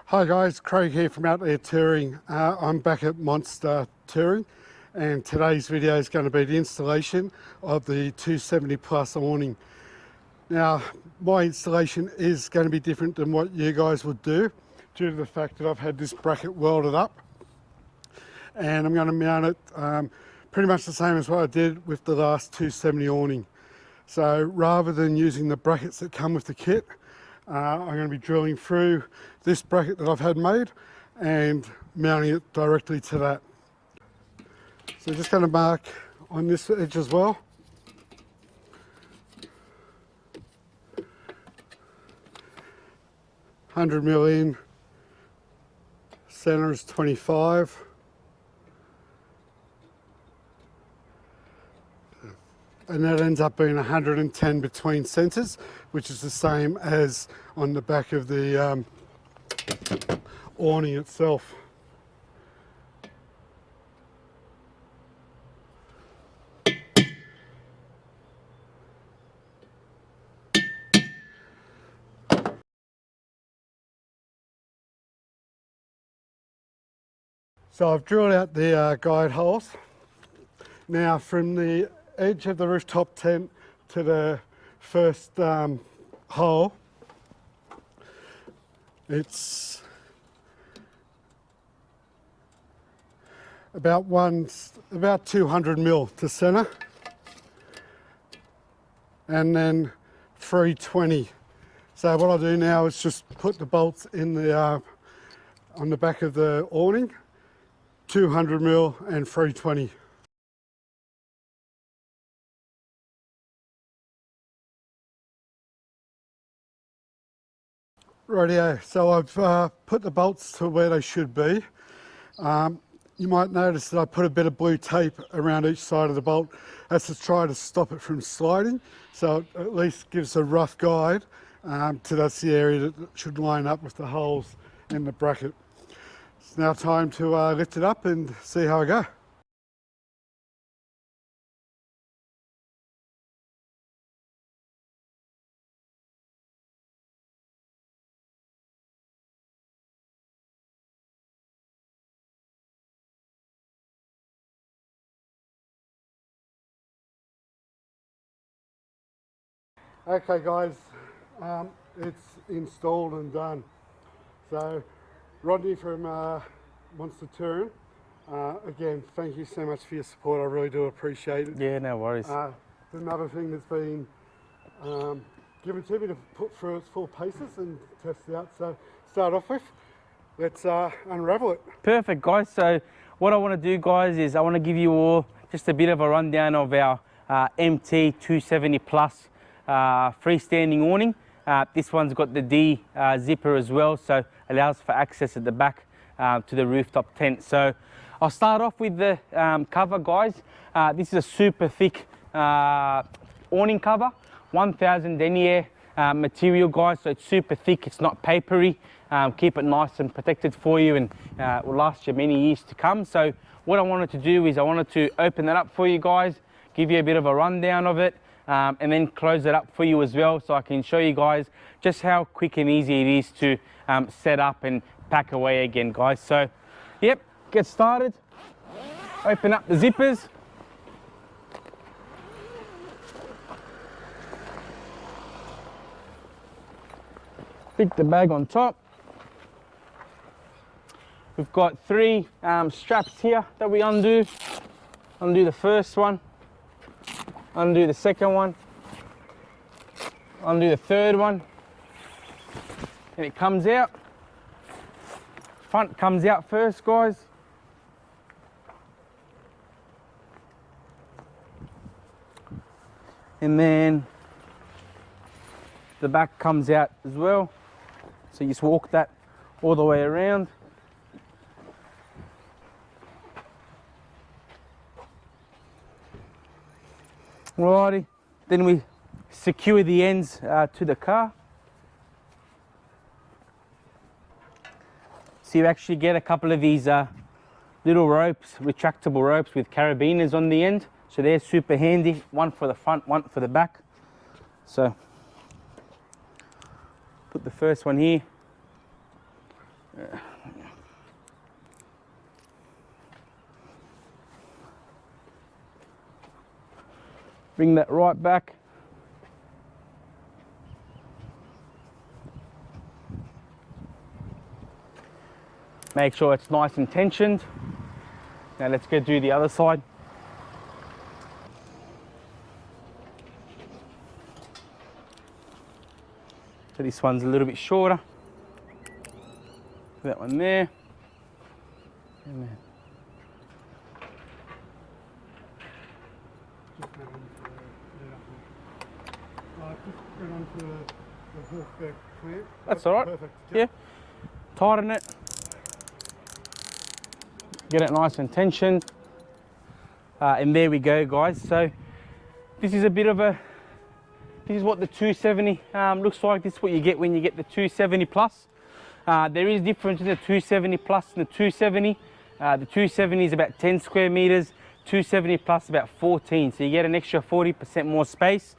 Hi guys, Craig here from Out There Touring. I'm back at Monsta Touring, and today's video is going to be the installation of the 270 plus awning. Now, my installation is going to be different than what you guys would do due to the fact that I've had this bracket welded up, and I'm going to mount it pretty much the same as what I did with the last 270 awning. So rather than using the brackets that come with the kit, I'm going to be drilling through this bracket that I've had made and mounting it directly to that. So just going to mark on this edge as well. $100mm in, center is 25. And that ends up being 110 between centers, which is the same as on the back of the awning itself. So I've drilled out the guide holes. Now from the edge of the rooftop tent to the first hole, it's about 200mm to center, and then 320. So what I'll do now is just put the bolts in the on the back of the awning, 200mm and 320. Rightio, so I've put the bolts to where they should be. You might notice that I put a bit of blue tape around each side of the bolt. That's to try to stop it from sliding, so it at least gives a rough guide to that's the area that should line up with the holes in the bracket. It's now time to lift it up and see how I go. Okay guys, it's installed and done. So Rodney from Monsta Touring, again, thank you so much for your support. I really do appreciate it. Yeah, no worries. Another thing that's been given to me to put through its full paces and test it out. So start off with, let's unravel it. Perfect, guys. So what I want to do, guys, is I want to give you all just a bit of a rundown of our MT 270 plus freestanding awning. This one's got the D zipper as well, so allows for access at the back to the rooftop tent. So I'll start off with the cover, guys. This is a super thick awning cover, 1000 denier material, guys, so it's super thick, it's not papery. Keep it nice and protected for you, and will last you many years to come. So what I wanted to do is I wanted to open that up for you guys, give you a bit of a rundown of it, and then close it up for you as well, so I can show you guys just how quick and easy it is to set up and pack away again, guys. So yep, get started. Open up the zippers. Stick the bag on top. We've got 3 straps here that we undo. Undo the first one, undo the second one, undo the third one, and it comes out. Front comes out first, guys. And then the back comes out as well. So you just walk that all the way around. Alrighty, then we secure the ends to the car. So you actually get a couple of these little ropes, retractable ropes with carabiners on the end. So they're super handy, one for the front, one for the back. So put the first one here, Bring that right back. Make sure it's nice and tensioned. Now let's go do the other side. So this one's a little bit shorter. That one there. And then that's all right. Perfect. Yeah. Tighten it. Get it nice and tensioned. And there we go, guys. So this is a bit of a, this is what the 270 looks like. This is what you get when you get the 270 plus. There is difference in the 270 plus and the 270. The 270 is about 10 square meters. 270 plus about 14. So you get an extra 40% more space,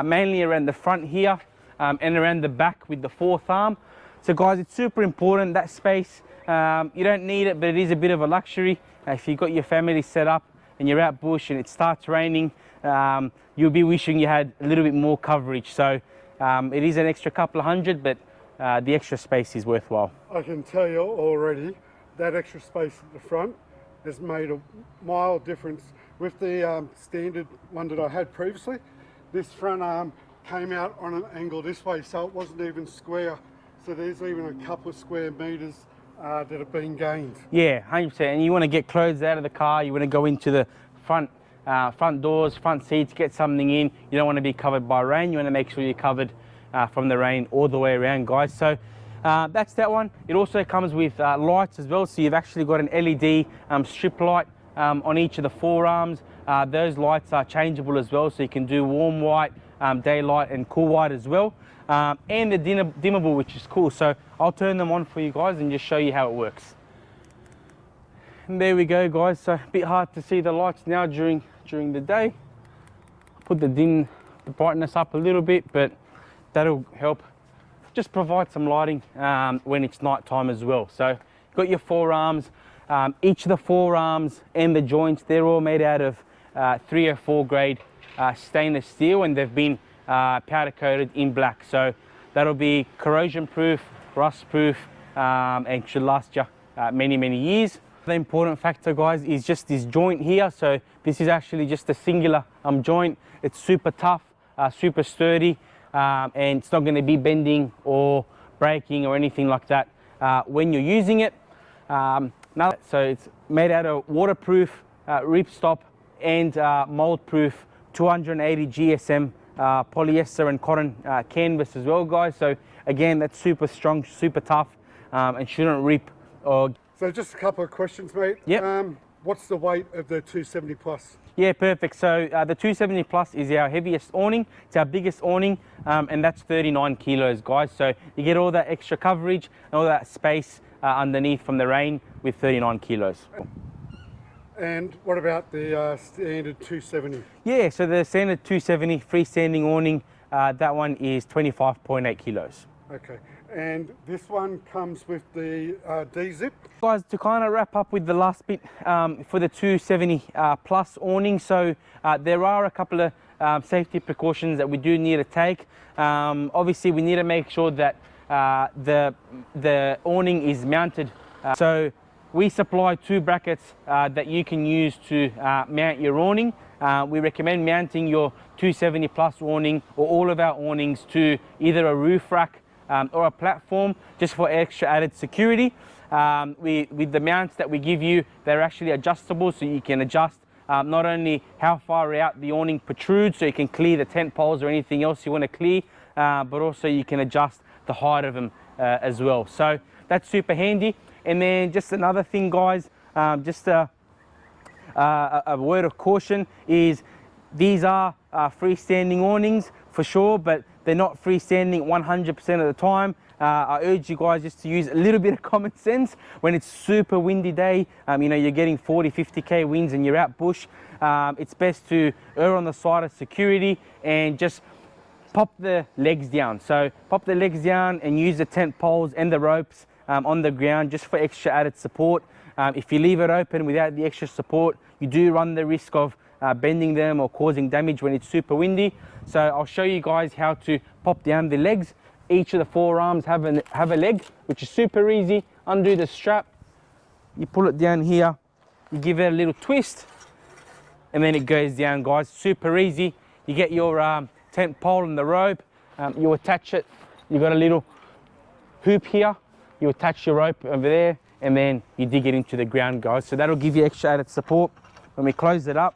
mainly around the front here and around the back with the fourth arm. So guys, it's super important, that space. You don't need it, but it is a bit of a luxury. If you've got your family set up and you're out bush and it starts raining, you'll be wishing you had a little bit more coverage. So it is an extra couple of hundred, but the extra space is worthwhile. I can tell you already that extra space at the front has made a mild difference with the standard one that I had previously. This front arm came out on an angle this way, so it wasn't even square. So there's even a couple of square meters that have been gained. Yeah, 100%. And you want to get clothes out of the car. You want to go into the front doors, front seats, get something in. You don't want to be covered by rain. You want to make sure you're covered from the rain all the way around, guys. So that's that one. It also comes with lights as well. So you've actually got an LED strip light on each of the forearms. Those lights are changeable as well. So you can do warm white, daylight and cool white as well. And the dimmable, which is cool. So I'll turn them on for you guys and just show you how it works. And there we go, guys. So a bit hard to see the lights now during the day. Put the brightness up a little bit, but that'll help just provide some lighting when it's night time as well. So you've got your forearms. Each of the forearms and the joints, they're all made out of 304 grade stainless steel, and they've been powder coated in black. So that'll be corrosion proof, rust proof, and should last you many years. The important factor, guys, is just this joint here. So this is actually just a singular joint. It's super tough, super sturdy, and it's not going to be bending or breaking or anything like that when you're using it. So it's made out of waterproof, ripstop and mold proof 280 GSM polyester and cotton canvas as well, guys. So again, that's super strong, super tough, and shouldn't rip or... So just a couple of questions, mate. Yep. What's the weight of the 270 plus? Yeah, perfect. So the 270 plus is our heaviest awning. It's our biggest awning, and that's 39 kilos, guys. So you get all that extra coverage and all that space underneath from the rain with 39 kilos. And what about the standard 270? Yeah, so the standard 270 freestanding awning, that one is 25.8 kilos. Okay, and this one comes with the D-zip. Guys, to kind of wrap up with the last bit for the 270 plus awning, so there are a couple of safety precautions that we do need to take. Obviously, we need to make sure that the awning is mounted. So we supply 2 brackets that you can use to mount your awning. We recommend mounting your 270 plus awning or all of our awnings to either a roof rack or a platform, just for extra added security. With the mounts that we give you, they're actually adjustable, so you can adjust not only how far out the awning protrudes, so you can clear the tent poles or anything else you want to clear, but also you can adjust the height of them as well. So that's super handy. And then just another thing, guys, just a word of caution is these are freestanding awnings for sure, but they're not freestanding 100% of the time. I urge you guys just to use a little bit of common sense when it's super windy day. You know, you're getting 40-50k winds and you're out bush. It's best to err on the side of security and just pop the legs down. So pop the legs down and use the tent poles and the ropes on the ground just for extra added support. If you leave it open without the extra support, you do run the risk of bending them or causing damage when it's super windy. So I'll show you guys how to pop down the legs. Each of the forearms have a leg, which is super easy. Undo the strap, you pull it down here, you give it a little twist, and then it goes down, guys. Super easy. You get your tent pole and the rope, you attach it. You got a little hoop here, you attach your rope over there, and then you dig it into the ground, guys. So that'll give you extra added support. When we close it up,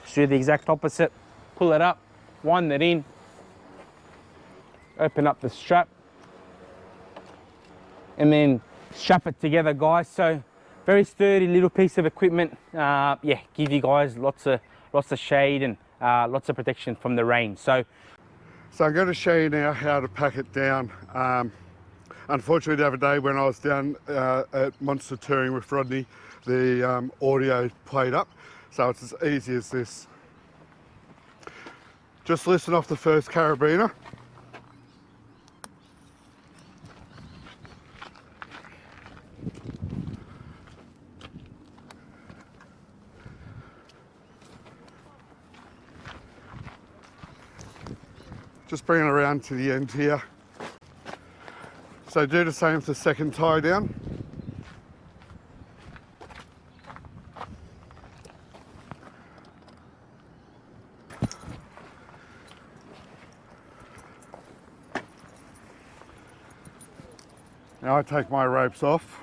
just do the exact opposite. Pull it up, wind it in, open up the strap, and then strap it together, guys. So very sturdy little piece of equipment. Yeah, give you guys lots of shade and lots of protection from the rain. So I'm going to show you now how to pack it down. Unfortunately, the other day when I was down at Monsta Touring with Rodney, the audio played up. So it's as easy as this. Just listen off the first carabiner. Just bring it around to the end here. So do the same for the second tie down. Now I take my ropes off.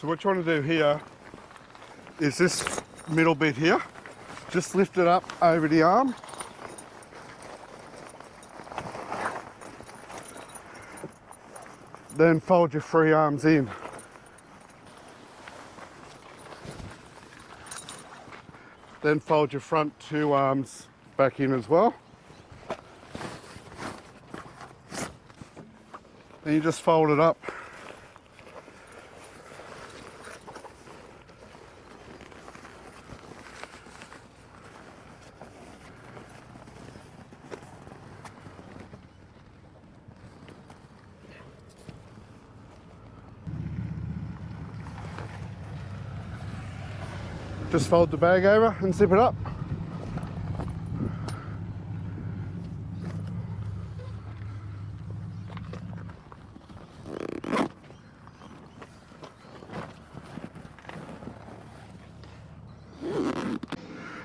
So what you want to do here is this middle bit here. Just lift it up over the arm. Then fold your three arms in. Then fold your front two arms back in as well. Then you just fold it up. Just fold the bag over and zip it up.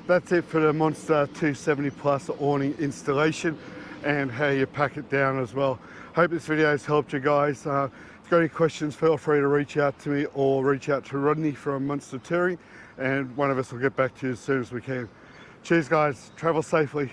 That's it for the Monsta 270 Plus awning installation and how you pack it down as well. Hope this video has helped you guys. If you've got any questions, feel free to reach out to me or reach out to Rodney from Monsta Touring, and one of us will get back to you as soon as we can. Cheers guys, travel safely.